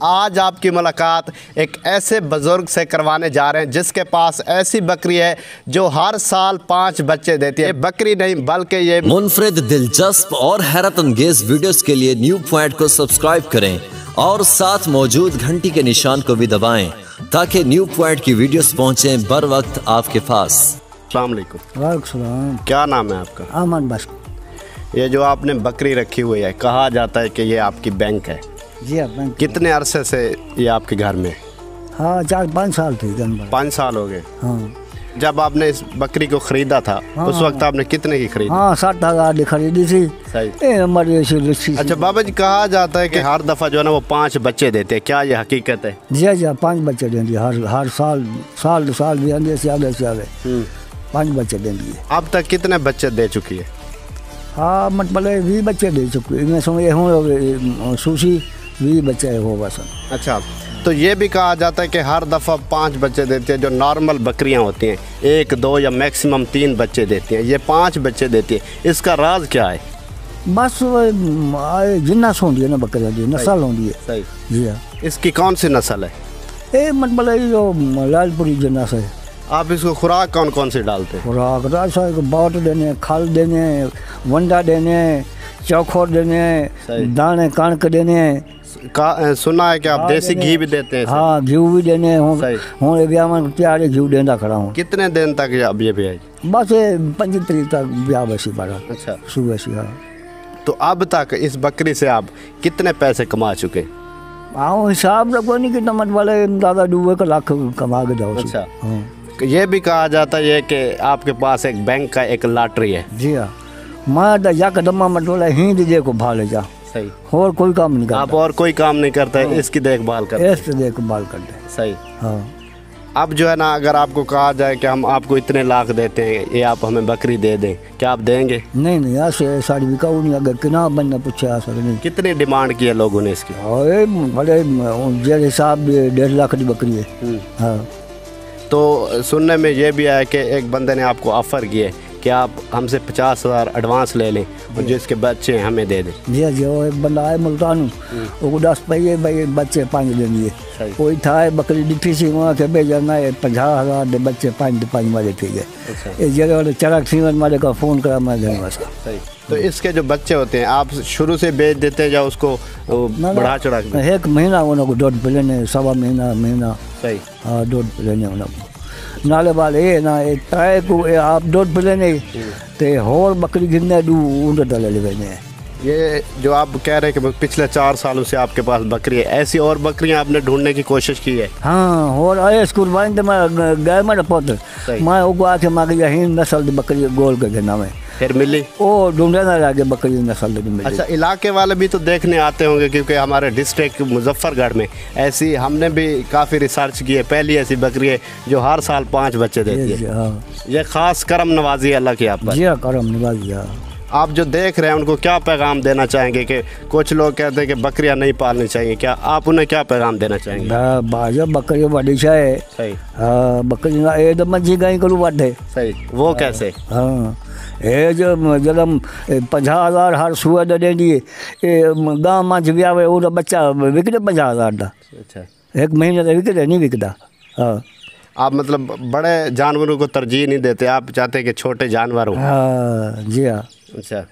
आज आपकी मुलाकात एक ऐसे बुजुर्ग से करवाने जा रहे हैं जिसके पास ऐसी बकरी है जो हर साल 5 बच्चे देती है। बकरी नहीं बल्कि ये मुनफरिद, दिलचस्प और हैरत अंगेज वीडियोस के लिए न्यू पॉइंट को सब्सक्राइब करें और साथ मौजूद घंटी के निशान को भी दबाएं ताकि न्यू पॉइंट की वीडियोस पहुंचे बर वक्त आपके पास। अस्सलाम वालेकुम। वालेकुम। क्या नाम है आपका? अमन बस। ये जो आपने बकरी रखी हुई है, कहा जाता है कि ये आपकी बैंक है। जी हाँ, बैंक। कितने अरसे से ये आपके घर में? हाँ, 4-5 साल थे। 5 साल हो गए। हाँ। जब आपने इस बकरी को खरीदा था, हाँ, उस वक्त आपने कितने की खरीदी? हाँ, 60,000 खरीदी थी। सही। अच्छा बाबा जी, कहा जाता है कि हर दफ़ा जो है ना वो 5 बच्चे देते हैं, क्या ये हकीकत है? जी हाँ, 5 बच्चे देंगे हर साल भी आगे से आगे 5 बच्चे देंगे। अब तक कितने बच्चे दे चुकी है? हाँ, मतलब 20 बच्चे दे चुके। मैं समझे हूँ सूसी 20 बच्चे हो बस। अच्छा, तो ये भी कहा जाता है कि हर दफ़ा 5 बच्चे देती है। जो नॉर्मल बकरियां होती हैं 1, 2 या मैक्सिमम 3 बच्चे देती हैं, ये 5 बच्चे देती है। इसका राज क्या है? बस जिन्नस होती है ना बकरियाँ की, नस्ल होती है। सही। जी हाँ। इसकी कौन सी नस्ल है? ये मतलब जो लालपुरी जिन्नस है। आप इसको खुराक कौन कौन सी डालते हैं? खुराक राशा बाट देने, खल देने, वंडा देने, चौखोर देने, दाने कणक देने। सुना है कि आप देसी घी भी देते हैं? हाँ, घी भी देने हूँ ब्याह में प्यारे घी देना खड़ा हूँ। कितने दिन तक अब ये भी है? बस 25 तारीख तक ब्याह बसी पड़ा। अच्छा, सुबह से। हाँ। तो अब तक इस बकरी से आप कितने पैसे कमा चुके? हाँ, हिसाब रखो नहीं कितना मत वाले दादा डूबे का लाख कमा के जाओ। अच्छा। ये भी कहा जाता है कि आपके पास एक बैंक का एक लॉटरी है। जी हाँ। मैं तो जा कदमा मतलब हिंद देखो भाले जा। सही। और कोई काम नहीं करता। आप और कोई काम नहीं करता है? इसकी देखभाल करते? इसकी देखभाल करते। सही। हाँ। अब जो है ना, अगर आपको कहा जाए कि हम आपको इतने लाख देते हैं, ये आप हमें बकरी दे दें, क्या आप देंगे? नहीं, ऐसे साड़ी भी कहूँ नहीं। अगर किना बनना पूछे आ सर नहीं। कितनी डिमांड की है लोगों ने इसकी? बड़े जे हिसाब 1.5 लाख की बकरी है। हाँ। तो सुनने में ये भी आया कि एक बंदे ने आपको ऑफ़र किया कि आप हमसे 50,000 एडवांस ले लें और जिसके बच्चे हमें दे दें। जी जी। वो एक बंदा है मुल्तान, वो 10 पैसे भाई बच्चे 5 देंगे। कोई था बकरी डिठी सी वहाँ के भेजना है 50,000 दे बच्चे 5 वाले ठीक है। इस जगह वाले चरक सीमन वाले का फ़ोन करा मैं घर में। सही। तो इसके जो बच्चे होते हैं आप शुरू से बेच देते हैं या उसको बढ़ा चढ़ा के? 1 महीना उनको 2 प्लेने, 1.25 महीना। सही। हाँ, 2 प्लेने उनको नाले वाले ये ना तय को आप 2 प्लेने ते और बकरी गिरने दूर डाले ले। ये जो आप कह रहे हैं कि पिछले 4 सालों से आपके पास बकरी है, ऐसी और बकरियां आपने ढूंढने की कोशिश की है? हाँ, और आए स्कूल वाइन तो मैं गए मेरे पुत्र मैं वो आके मांगे यही नस्ल की बकरी गोल के नाम है। फिर मिली? वो ढूंढे ना लागे बकरी नस्ल की मिली। अच्छा, इलाके वाले भी तो देखने आते होंगे क्योंकि हमारे डिस्ट्रिक्ट मुजफ्फरगढ़ में ऐसी हमने भी काफ़ी रिसर्च की है। पहली ऐसी बकरी है जो हर साल 5 बच्चे देती है। हाँ। ये ख़ास करम नवाजी अल्लाह की आप पर। जी हाँ, करम नवाजी। आप जो देख रहे हैं उनको क्या पैगाम देना चाहेंगे? कि कुछ लोग कहते हैं कि बकरियां नहीं पालनी चाहिए, क्या आप उन्हें क्या पैगाम देना चाहेंगे? बाजा बकरी बड़ी है। सही। बकरी एकदम मंजी गाय करूँ बाटे। सही। वो कैसे? हाँ, ये जो जब 50,000 हर सुबह दे दिए गाँव मंझ भी आवे वो बच्चा बिकते 50,000 का। अच्छा। 1 महीने तो बिकते नहीं बिकता। हाँ। आप मतलब बड़े जानवरों को तरजीह नहीं देते, आप चाहते हैं कि छोटे जानवर हो? हाँ। जी हाँ। अच्छा।